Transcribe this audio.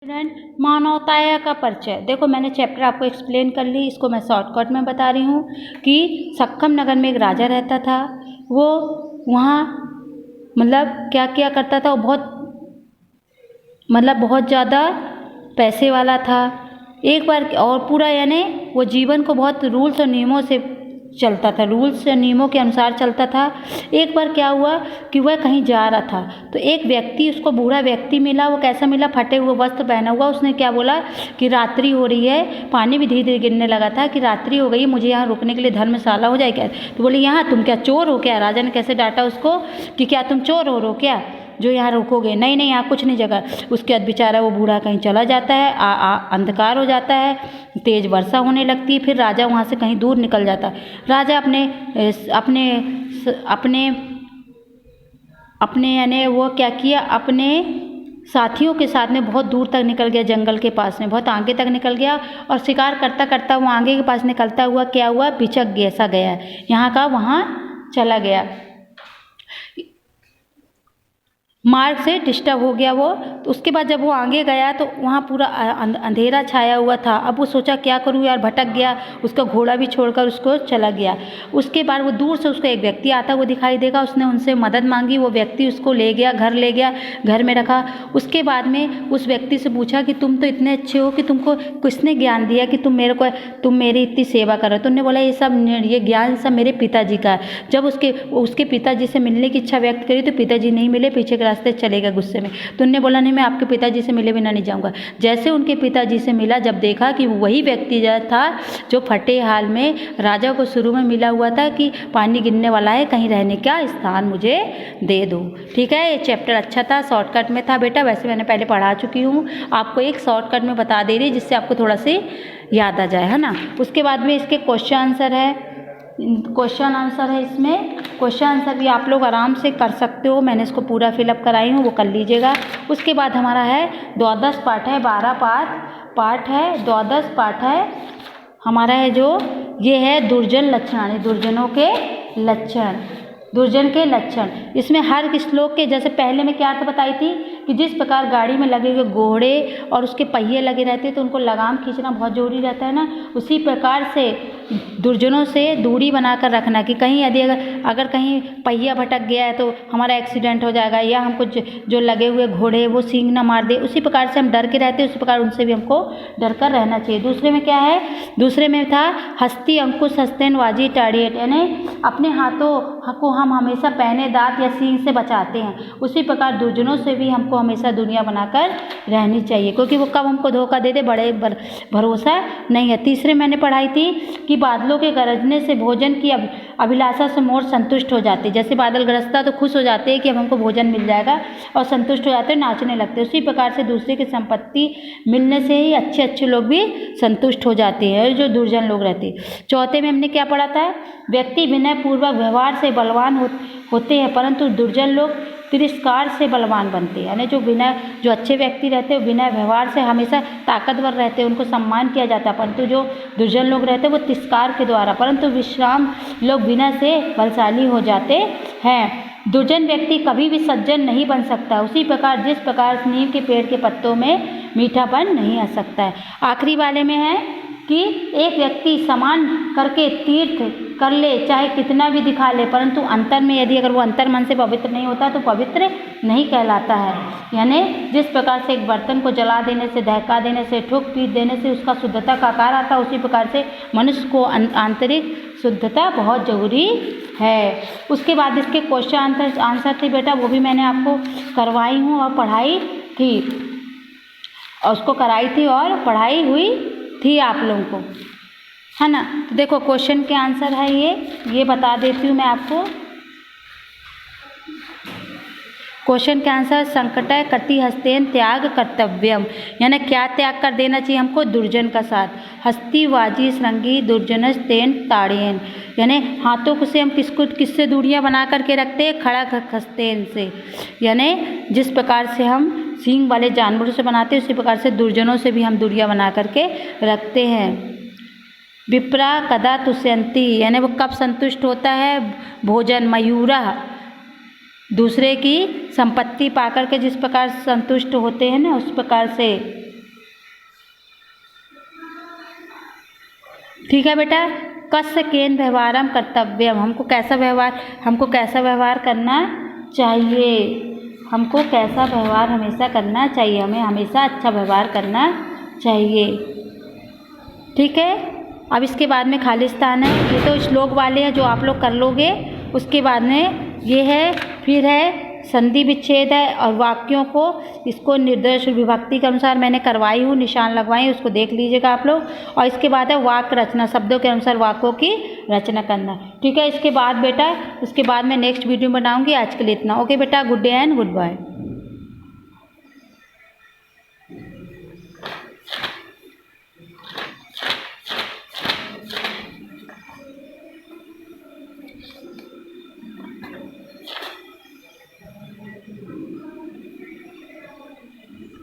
Student, मानवताया का परिचय। देखो मैंने चैप्टर आपको एक्सप्लेन कर ली, इसको मैं शॉर्टकट में बता रही हूँ कि सक्कम नगर में एक राजा रहता था। वो वहाँ मतलब क्या क्या करता था, वो बहुत ज़्यादा पैसे वाला था। एक बार और पूरा यानी वो जीवन को बहुत रूल्स और नियमों से चलता था, रूल्स और नियमों के अनुसार चलता था। एक बार क्या हुआ कि वह कहीं जा रहा था तो एक व्यक्ति उसको बूढ़ा व्यक्ति मिला। वो कैसा मिला? फटे हुए वस्त्र पहना हुआ। उसने क्या बोला कि रात्रि हो रही है, पानी भी धीरे धीरे गिरने लगा था कि रात्रि हो गई, मुझे यहाँ रुकने के लिए धर्मशाला हो जाए क्या? तो बोले यहाँ तुम क्या चोर हो क्या? राजा ने कैसे डांटा उसको कि क्या तुम चोर हो क्या जो यहाँ रुकोगे? नहीं नहीं, यहाँ कुछ नहीं जगह। उसके बाद बेचारा वो बूढ़ा कहीं चला जाता है, अंधकार हो जाता है, तेज वर्षा होने लगती है। फिर राजा वहाँ से कहीं दूर निकल जाता है। राजा अपने यानी वो क्या किया, अपने साथियों के साथ में बहुत दूर तक निकल गया, जंगल के पास में बहुत आगे तक निकल गया। और शिकार करता करता वो आगे के पास निकलता हुआ क्या हुआ, पिचक गया गया, यहाँ का वहाँ चला गया, मार्ग से डिस्टर्ब हो गया वो। तो उसके बाद जब वो आगे गया तो वहाँ पूरा अंधेरा छाया हुआ था। अब वो सोचा क्या करूँ यार, भटक गया। उसका घोड़ा भी छोड़कर उसको चला गया। उसके बाद वो दूर से उसको एक व्यक्ति आता वो दिखाई देगा। उसने उनसे मदद मांगी, वो व्यक्ति उसको ले गया, घर ले गया, घर में रखा। उसके बाद में उस व्यक्ति से पूछा कि तुम तो इतने अच्छे हो कि तुमको किसने ज्ञान दिया कि तुम मेरी इतनी सेवा करो? तो उन्होंने बोला ये ज्ञान सब मेरे पिताजी का है। जब उसके पिताजी से मिलने की इच्छा व्यक्त करी तो पिताजी नहीं मिले, पीछे के रास्ते चले गए गुस्से में। तो उन्होंने बोला नहीं, मैं आपके पिताजी से मिले बिना नहीं जाऊंगा। जैसे उनके पिताजी से मिला, जब देखा कि वही व्यक्ति था जो फटे हाल में राजा को शुरू में मिला हुआ था कि पानी गिरने वाला है, कहीं रहने का स्थान मुझे दे दो। ठीक है, ये चैप्टर अच्छा था, शॉर्टकट में था बेटा। वैसे मैंने पहले पढ़ा चुकी हूँ, आपको एक शॉर्टकट में बता दे रही जिससे आपको थोड़ा सी याद आ जाए, है ना। उसके बाद में इसके क्वेश्चन आंसर है। इसमें क्वेश्चन आंसर भी आप लोग आराम से कर सकते हो। मैंने इसको पूरा फिलअप कराई हूँ, वो कर लीजिएगा। उसके बाद हमारा है द्वादश पाठ है, 12 पाठ है, द्वादश पाठ है हमारा है जो ये है दुर्जन लक्षण, दुर्जनों के लक्षण, दुर्जन के लक्षण। इसमें हर श्लोक के जैसे पहले में क्या अर्थ बताई थी कि जिस प्रकार गाड़ी में लगे हुए घोड़े और उसके पहिए लगे रहते हैं तो उनको लगाम खींचना बहुत जरूरी रहता है ना, उसी प्रकार से दुर्जनों से दूरी बनाकर रखना कि कहीं यदि अगर कहीं पहिया भटक गया है तो हमारा एक्सीडेंट हो जाएगा, या हमको जो लगे हुए घोड़े वो सींग ना मार दे, उसी प्रकार से हम डर के रहते हैं, उसी प्रकार उनसे भी हमको डर कर रहना चाहिए। दूसरे में क्या है, दूसरे में था हस्ती अंकुश हस्तेन वाजी टाड़ियट, यानी अपने हाथों को हम हमेशा पहने दांत या सींग से बचाते हैं, उसी प्रकार दुर्जनों से भी हमको हमेशा दुनिया बनाकर रहनी चाहिए, क्योंकि वो कब हमको धोखा दे दे बड़े भरोसा नहीं है। तीसरे मैंने पढ़ाई थी कि बादलों के गरजने से भोजन की अभिलाषा से मोर संतुष्ट हो जाते। जैसे बादल गरजता तो खुश हो जाते हैं कि अब हमको भोजन मिल जाएगा और संतुष्ट हो जाते हैं, नाचने लगते हैं। उसी प्रकार से दूसरे की संपत्ति मिलने से ही अच्छे लोग भी संतुष्ट हो जाते हैं, जो दुर्जन लोग रहते हैं। चौथे में हमने क्या पढ़ा था, व्यक्ति विनय पूर्वक व्यवहार से बलवान होते हैं, परंतु दुर्जन लोग तिरस्कार से बलवान बनते हैं। यानी जो अच्छे व्यक्ति रहते हैं विनय व्यवहार से हमेशा ताकतवर रहते हैं, उनको सम्मान किया जाता है, परंतु जो दुर्जन लोग रहते हैं वो तिरस्कार के द्वारा, परंतु विश्राम लोग विनय से बलशाली हो जाते हैं। दुर्जन व्यक्ति कभी भी सज्जन नहीं बन सकता, उसी प्रकार जिस प्रकार नीम के पेड़ के पत्तों में मीठापन नहीं आ सकता है। आखिरी वाले में है कि एक व्यक्ति समान करके तीर्थ कर ले, चाहे कितना भी दिखा ले, परंतु अंतर में यदि अगर वो अंतर मन से पवित्र नहीं होता तो पवित्र नहीं कहलाता है। यानी जिस प्रकार से एक बर्तन को जला देने से, दहका देने से, ठोक पीट देने से उसका शुद्धता का आकार आता है, उसी प्रकार से मनुष्य को आंतरिक शुद्धता बहुत जरूरी है। उसके बाद इसके क्वेश्चन आंसर थे बेटा, वो भी मैंने आपको करवाई हूँ और पढ़ाई थी, और उसको कराई थी और पढ़ाई हुई थी आप लोगों को, है ना। तो देखो क्वेश्चन के आंसर है ये बता देती हूँ मैं आपको। क्वेश्चन के आंसर संकटय कति हस्तेन त्याग कर्तव्यम, यानी क्या त्याग कर देना चाहिए हमको, दुर्जन का साथ। हस्ती वाजी श्रृंगी दुर्जनस्तेन ताड़ेन, यानी हाथों को से हम किससे दूरियां बना करके रखते हैं, खड़ा हस्तेन से, यानी जिस प्रकार से हम सींग वाले जानवरों से बनाते हैं उसी प्रकार से दुर्जनों से भी हम दूरियां बना करके रखते हैं। विप्रा कदा तुष्यन्ति, यानी वो कब संतुष्ट होता है, भोजन। मयूरा दूसरे की संपत्ति पाकर के जिस प्रकार संतुष्ट होते हैं ना, उस प्रकार से ठीक है बेटा। कस्य केन व्यवहारम कर्तव्यम, हमको कैसा व्यवहार करना चाहिए, हमको कैसा व्यवहार हमेशा करना चाहिए, हमें हमेशा अच्छा व्यवहार करना चाहिए। ठीक है। अब इसके बाद में खालिस्तान है, ये तो श्लोक वाले हैं जो आप लोग कर लोगे। उसके बाद में ये है, फिर है संधि विच्छेद है और वाक्यों को इसको निर्देश विभक्ति के अनुसार मैंने करवाई हूँ, निशान लगवाई, उसको देख लीजिएगा आप लोग। और इसके बाद है वाक्य रचना, शब्दों के अनुसार वाक्यों की रचना करना। ठीक है। इसके बाद बेटा, उसके बाद मैं नेक्स्ट वीडियो बनाऊंगी। आज के लिए इतना। ओके बेटा, good day and good bye.